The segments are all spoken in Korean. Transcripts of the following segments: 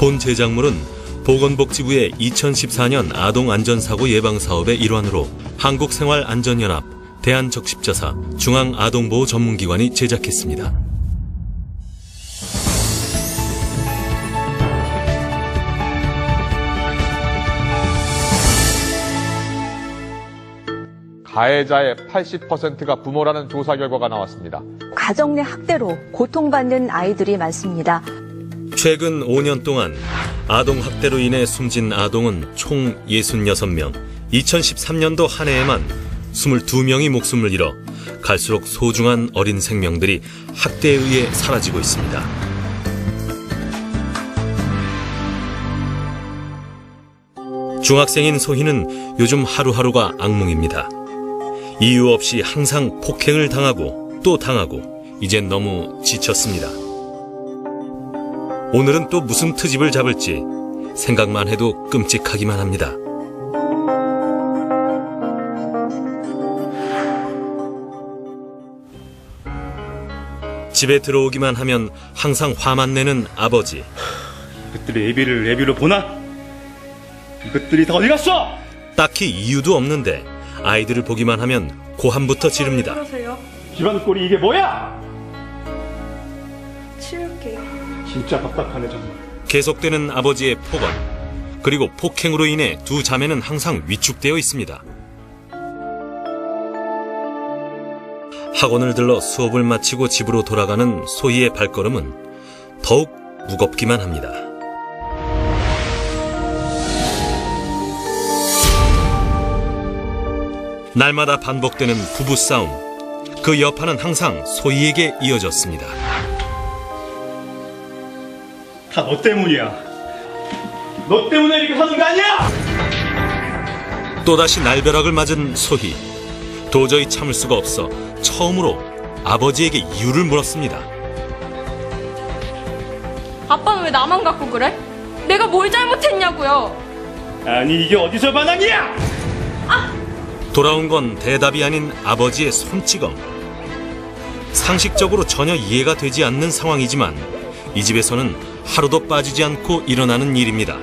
본 제작물은 보건복지부의 2014년 아동안전사고 예방사업의 일환으로 한국생활안전연합, 대한적십자사, 중앙아동보호전문기관이 제작했습니다. 가해자의 80%가 부모라는 조사 결과가 나왔습니다. 가정 내 학대로 고통받는 아이들이 많습니다. 최근 5년 동안 아동학대로 인해 숨진 아동은 총 66명, 2013년도 한 해에만 22명이 목숨을 잃어 갈수록 소중한 어린 생명들이 학대에 의해 사라지고 있습니다. 중학생인 소희는 요즘 하루하루가 악몽입니다. 이유 없이 항상 폭행을 당하고 또 당하고 이젠 너무 지쳤습니다. 오늘은 또 무슨 트집을 잡을지 생각만 해도 끔찍하기만 합니다. 집에 들어오기만 하면 항상 화만 내는 아버지. 이것들이 애비를 보나? 이것들이 다 어디 갔어? 딱히 이유도 없는데 아이들을 보기만 하면 고함부터 지릅니다. 집안 꼴이 이게 뭐야? 치울게요. 진짜 답답하네 정말. 계속되는 아버지의 폭언, 그리고 폭행으로 인해 두 자매는 항상 위축되어 있습니다. 학원을 들러 수업을 마치고 집으로 돌아가는 소희의 발걸음은 더욱 무겁기만 합니다. 날마다 반복되는 부부싸움, 그 여파는 항상 소희에게 이어졌습니다. 다 너 때문이야. 너 때문에 이렇게 사는 거 아니야? 또다시 날벼락을 맞은 소희. 도저히 참을 수가 없어 처음으로 아버지에게 이유를 물었습니다. 아빠는 왜 나만 갖고 그래? 내가 뭘 잘못했냐고요? 아니 이게 어디서 반항이야? 돌아온 건 대답이 아닌 아버지의 손찌검. 상식적으로 전혀 이해가 되지 않는 상황이지만 이 집에서는 하루도 빠지지 않고 일어나는 일입니다.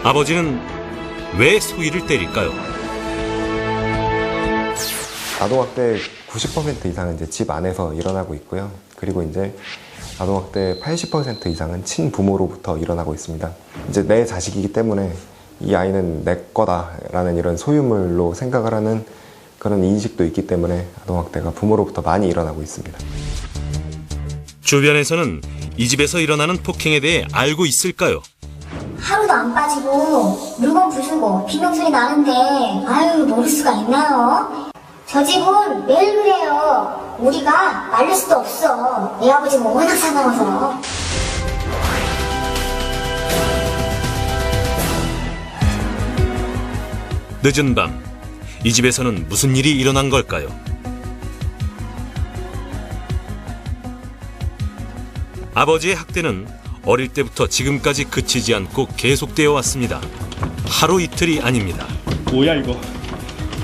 아버지는 왜 소희를 때릴까요? 아동학대 90% 이상은 이제 집 안에서 일어나고 있고요. 그리고 이제 아동학대 80% 이상은 친부모로부터 일어나고 있습니다. 이제 내 자식이기 때문에 이 아이는 내 거다라는 이런 소유물로 생각을 하는 그런 인식도 있기 때문에 아동학대가 부모로부터 많이 일어나고 있습니다. 주변에서는 이 집에서 일어나는 폭행에 대해 알고 있을까요? 하루도 안 빠지고 물건 부수고 비명소리 나는데 아유 모를 수가 있나요? 저 집은 매일 그래요. 우리가 말릴 수도 없어. 내 아버지는 워낙 사나워서. 늦은 밤, 이 집에서는 무슨 일이 일어난 걸까요? 아버지의 학대는 어릴 때부터 지금까지 그치지 않고 계속되어 왔습니다. 하루 이틀이 아닙니다. 뭐야 이거?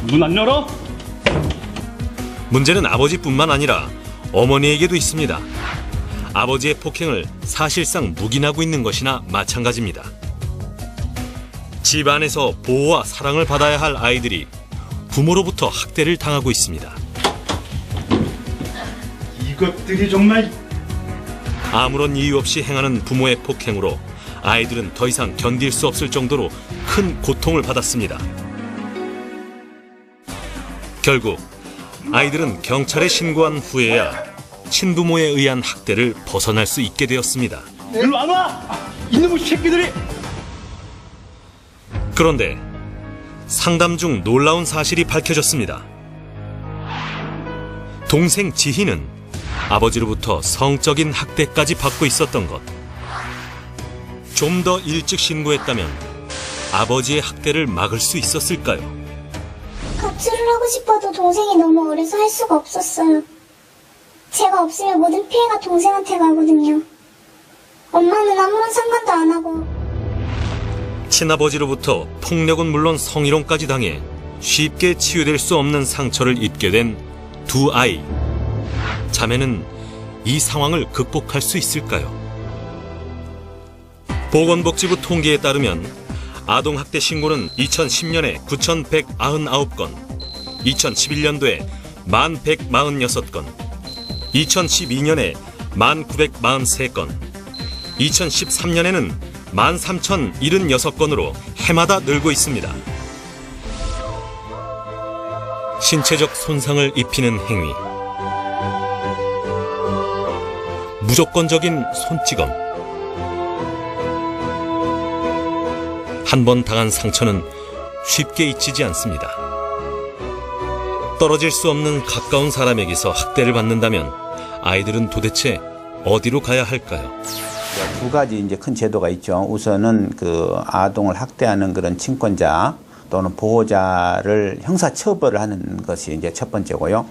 문 안 열어? 문제는 아버지뿐만 아니라 어머니에게도 있습니다. 아버지의 폭행을 사실상 묵인하고 있는 것이나 마찬가지입니다. 집 안에서 보호와 사랑을 받아야 할 아이들이 부모로부터 학대를 당하고 있습니다. 이것들이 정말... 아무런 이유 없이 행하는 부모의 폭행으로 아이들은 더 이상 견딜 수 없을 정도로 큰 고통을 받았습니다. 결국 아이들은 경찰에 신고한 후에야 친부모에 의한 학대를 벗어날 수 있게 되었습니다. 일로 안 와! 이놈의 새끼들이! 그런데 상담 중 놀라운 사실이 밝혀졌습니다. 동생 지희는 아버지로부터 성적인 학대까지 받고 있었던 것. 좀 더 일찍 신고했다면 아버지의 학대를 막을 수 있었을까요? 가출을 하고 싶어도 동생이 너무 어려서 할 수가 없었어요. 제가 없으면 모든 피해가 동생한테 가거든요. 엄마는 아무런 상관도 안 하고. 친아버지로부터 폭력은 물론 성희롱까지 당해 쉽게 치유될 수 없는 상처를 입게 된 두 아이. 자매는 이 상황을 극복할 수 있을까요? 보건복지부 통계에 따르면 아동학대 신고는 2010년에 9,199건, 2011년도에 1,146건, 2012년에 1,943건, 2013년에는 13,076건으로 해마다 늘고 있습니다. 신체적 손상을 입히는 행위, 무조건적인 손찌검, 한 번 당한 상처는 쉽게 잊히지 않습니다. 떨어질 수 없는 가까운 사람에게서 학대를 받는다면 아이들은 도대체 어디로 가야 할까요? 두 가지 이제 큰 제도가 있죠. 우선은 그 아동을 학대하는 그런 친권자 또는 보호자를 형사 처벌을 하는 것이 이제 첫 번째고요.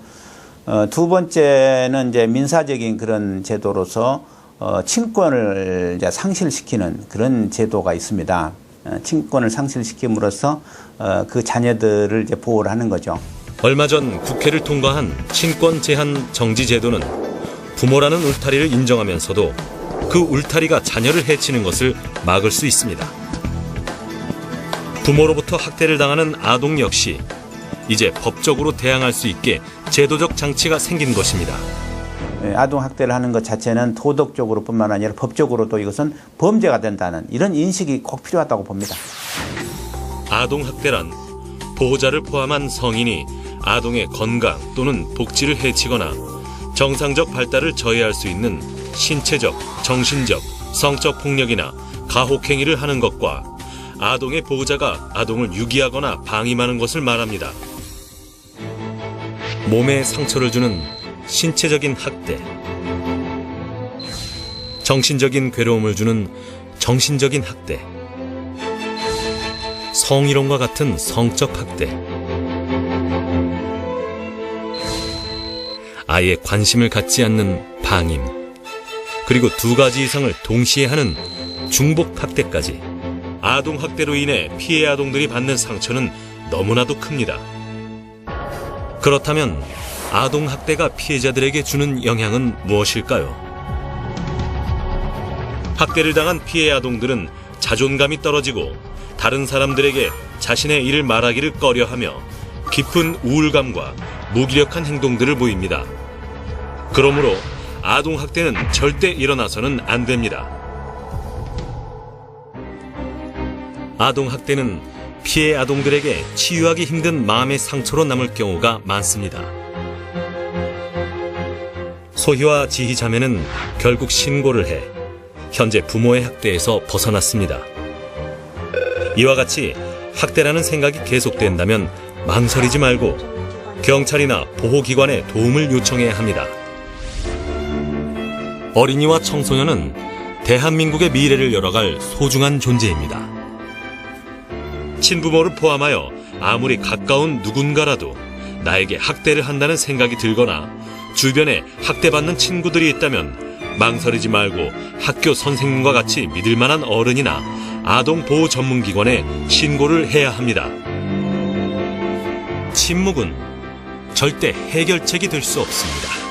두 번째는 이제 민사적인 그런 제도로서 친권을 이제 상실시키는 그런 제도가 있습니다. 친권을 상실시킴으로써 그 자녀들을 이제 보호를 하는 거죠. 얼마 전 국회를 통과한 친권 제한 정지 제도는 부모라는 울타리를 인정하면서도 그 울타리가 자녀를 해치는 것을 막을 수 있습니다. 부모로부터 학대를 당하는 아동 역시 이제 법적으로 대항할 수 있게 제도적 장치가 생긴 것입니다. 아동 학대를 하는 것 자체는 도덕적으로 뿐만 아니라 법적으로도 이것은 범죄가 된다는 이런 인식이 꼭 필요하다고 봅니다. 아동 학대란 보호자를 포함한 성인이 아동의 건강 또는 복지를 해치거나 정상적 발달을 저해할 수 있는 신체적, 정신적, 성적 폭력이나 가혹행위를 하는 것과 아동의 보호자가 아동을 유기하거나 방임하는 것을 말합니다. 몸에 상처를 주는 신체적인 학대, 정신적인 괴로움을 주는 정신적인 학대, 성희롱과 같은 성적 학대, 아예 관심을 갖지 않는 방임, 그리고 두 가지 이상을 동시에 하는 중복 학대까지 아동 학대로 인해 피해 아동들이 받는 상처는 너무나도 큽니다. 그렇다면 아동 학대가 피해자들에게 주는 영향은 무엇일까요? 학대를 당한 피해 아동들은 자존감이 떨어지고 다른 사람들에게 자신의 일을 말하기를 꺼려하며 깊은 우울감과 무기력한 행동들을 보입니다. 그러므로 아동 학대는 절대 일어나서는 안 됩니다. 아동 학대는 피해 아동들에게 치유하기 힘든 마음의 상처로 남을 경우가 많습니다. 소희와 지희 자매는 결국 신고를 해 현재 부모의 학대에서 벗어났습니다. 이와 같이 학대라는 생각이 계속된다면 망설이지 말고 경찰이나 보호기관에 도움을 요청해야 합니다. 어린이와 청소년은 대한민국의 미래를 열어갈 소중한 존재입니다. 친부모를 포함하여 아무리 가까운 누군가라도 나에게 학대를 한다는 생각이 들거나 주변에 학대받는 친구들이 있다면 망설이지 말고 학교 선생님과 같이 믿을 만한 어른이나 아동보호 전문기관에 신고를 해야 합니다. 침묵은 절대 해결책이 될 수 없습니다.